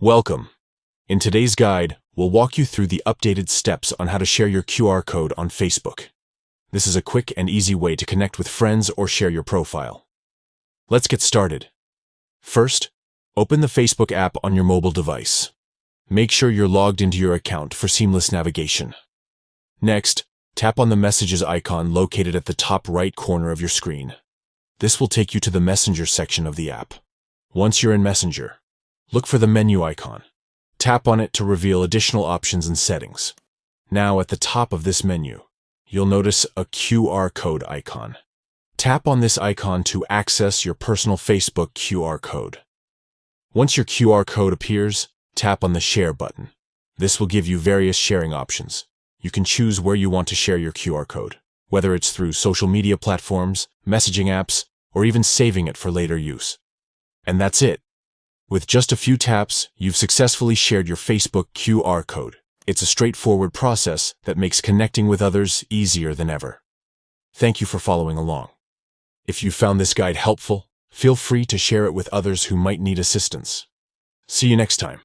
Welcome. In today's guide, we'll walk you through the updated steps on how to share your QR code on Facebook. This is a quick and easy way to connect with friends or share your profile. Let's get started. First, open the Facebook app on your mobile device. Make sure you're logged into your account for seamless navigation. Next, tap on the Messages icon located at the top right corner of your screen. This will take you to the Messenger section of the app. Once you're in Messenger, look for the menu icon. Tap on it to reveal additional options and settings. Now, at the top of this menu, you'll notice a QR code icon. Tap on this icon to access your personal Facebook QR code. Once your QR code appears, tap on the Share button. This will give you various sharing options. You can choose where you want to share your QR code, whether it's through social media platforms, messaging apps, or even saving it for later use. And that's it. With just a few taps, you've successfully shared your Facebook QR code. It's a straightforward process that makes connecting with others easier than ever. Thank you for following along. If you found this guide helpful, feel free to share it with others who might need assistance. See you next time.